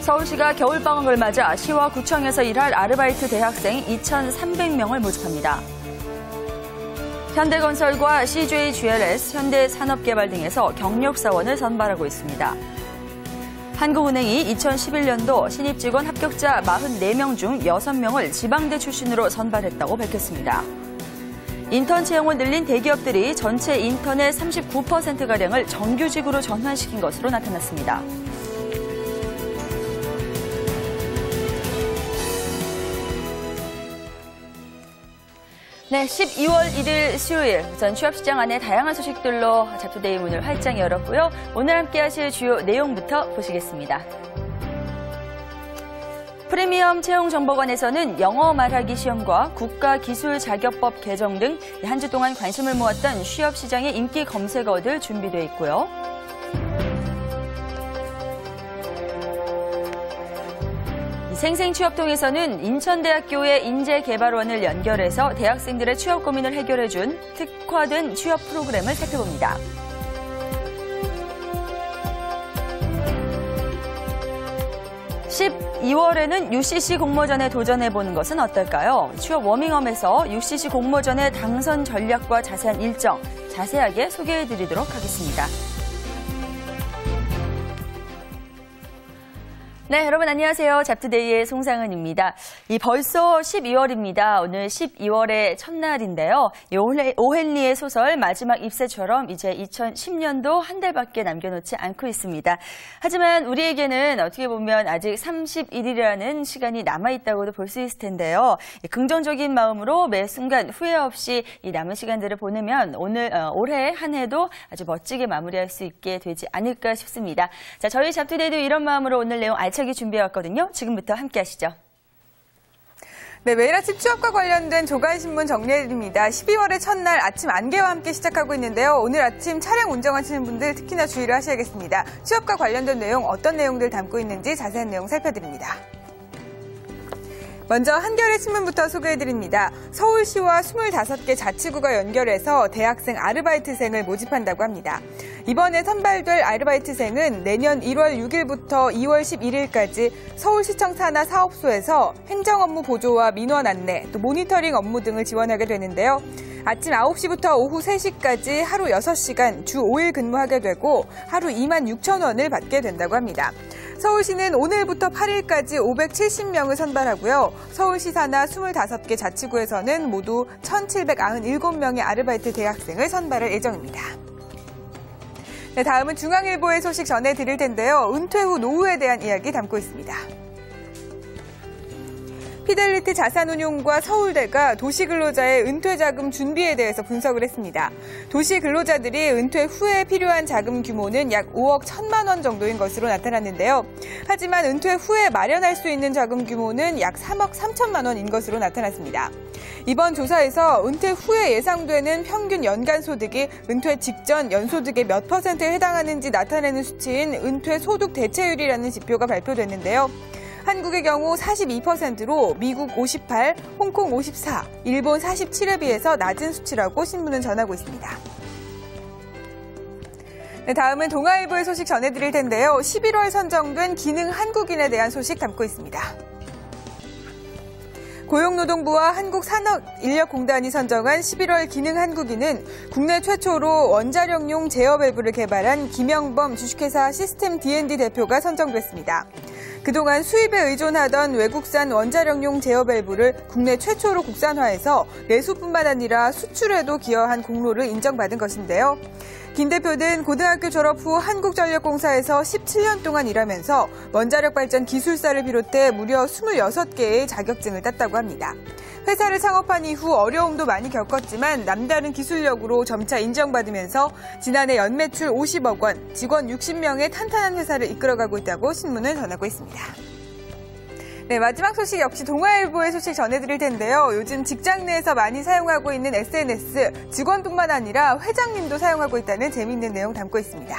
서울시가 겨울방학을 맞아 시와 구청에서 일할 아르바이트 대학생 2,300명을 모집합니다. 현대건설과 CJGLS, 현대산업개발 등에서 경력사원을 선발하고 있습니다. 한국은행이 2011년도 신입직원 합격자 44명 중 6명을 지방대 출신으로 선발했다고 밝혔습니다. 인턴 채용을 늘린 대기업들이 전체 인턴의 39%가량을 정규직으로 전환시킨 것으로 나타났습니다. 네, 12월 1일 수요일 우선 취업시장 안에 다양한 소식들로 잡투데이 문을 활짝 열었고요. 오늘 함께 하실 주요 내용부터 보시겠습니다. 프리미엄 채용정보관에서는 영어 말하기 시험과 국가기술자격법 개정 등 한 주 동안 관심을 모았던 취업시장의 인기 검색어들 준비되어 있고요. 생생취업통에서는 인천대학교의 인재개발원을 연결해서 대학생들의 취업 고민을 해결해준 특화된 취업 프로그램을 살펴봅니다. (12월에는) UCC 공모전에 도전해보는 것은 어떨까요? 취업 워밍업에서 UCC 공모전의 당선 전략과 자세한 일정 자세하게 소개해드리도록 하겠습니다. 네, 여러분 안녕하세요. 잡투데이의 송상은입니다. 벌써 12월입니다. 오늘 12월의 첫날인데요. 오헨리의 소설 마지막 잎새처럼 이제 2010년도 한 달밖에 남겨놓지 않고 있습니다. 하지만 우리에게는 어떻게 보면 아직 31일이라는 시간이 남아있다고도 볼 수 있을 텐데요. 긍정적인 마음으로 매 순간 후회 없이 이 남은 시간들을 보내면 올해 한 해도 아주 멋지게 마무리할 수 있게 되지 않을까 싶습니다. 자, 저희 잡투데이도 이런 마음으로 오늘 내용 알차게 준비해왔거든요. 지금부터 함께 하시죠. 네, 매일 아침 취업과 관련된 조간신문 정리해드립니다. 12월의 첫날 아침 안개와 함께 시작하고 있는데요. 오늘 아침 차량 운전하시는 분들 특히나 주의를 하셔야겠습니다. 취업과 관련된 내용 어떤 내용들 담고 있는지 자세한 내용 살펴드립니다. 먼저 한겨레 신문부터 소개해드립니다. 서울시와 25개 자치구가 연결해서 대학생 아르바이트생을 모집한다고 합니다. 이번에 선발될 아르바이트생은 내년 1월 6일부터 2월 11일까지 서울시청 산하 사업소에서 행정업무 보조와 민원 안내, 또 모니터링 업무 등을 지원하게 되는데요. 아침 9시부터 오후 3시까지 하루 6시간 주 5일 근무하게 되고 하루 26,000원을 받게 된다고 합니다. 서울시는 오늘부터 8일까지 570명을 선발하고요. 서울시 산하 25개 자치구에서는 모두 1,797명의 아르바이트 대학생을 선발할 예정입니다. 네, 다음은 중앙일보의 소식 전해드릴 텐데요. 은퇴 후 노후에 대한 이야기 담고 있습니다. 피델리티 자산운용과 서울대가 도시근로자의 은퇴자금 준비에 대해서 분석을 했습니다. 도시근로자들이 은퇴 후에 필요한 자금 규모는 약 5억 1,000만 원 정도인 것으로 나타났는데요. 하지만 은퇴 후에 마련할 수 있는 자금 규모는 약 3억 3천만 원인 것으로 나타났습니다. 이번 조사에서 은퇴 후에 예상되는 평균 연간 소득이 은퇴 직전 연소득의 몇 %에 해당하는지 나타내는 수치인 은퇴 소득 대체율이라는 지표가 발표됐는데요. 한국의 경우 42%로 미국 58, 홍콩 54, 일본 47에 비해서 낮은 수치라고 신문은 전하고 있습니다. 네, 다음은 동아일보의 소식 전해드릴 텐데요. 11월 선정된 기능 한국인에 대한 소식 담고 있습니다. 고용노동부와 한국산업인력공단이 선정한 11월 기능 한국인은 국내 최초로 원자력용 제어 밸브를 개발한 김영범 주식회사 시스템 D&D 대표가 선정됐습니다. 그동안 수입에 의존하던 외국산 원자력용 제어 밸브를 국내 최초로 국산화해서 내수뿐만 아니라 수출에도 기여한 공로를 인정받은 것인데요. 김 대표는 고등학교 졸업 후 한국전력공사에서 17년 동안 일하면서 원자력 발전 기술사를 비롯해 무려 26개의 자격증을 땄다고 합니다. 회사를 창업한 이후 어려움도 많이 겪었지만 남다른 기술력으로 점차 인정받으면서 지난해 연매출 50억 원, 직원 60명의 탄탄한 회사를 이끌어가고 있다고 신문을 전하고 있습니다. 네, 마지막 소식 역시 동아일보의 소식 전해드릴 텐데요. 요즘 직장 내에서 많이 사용하고 있는 SNS, 직원뿐만 아니라 회장님도 사용하고 있다는 재미있는 내용 담고 있습니다.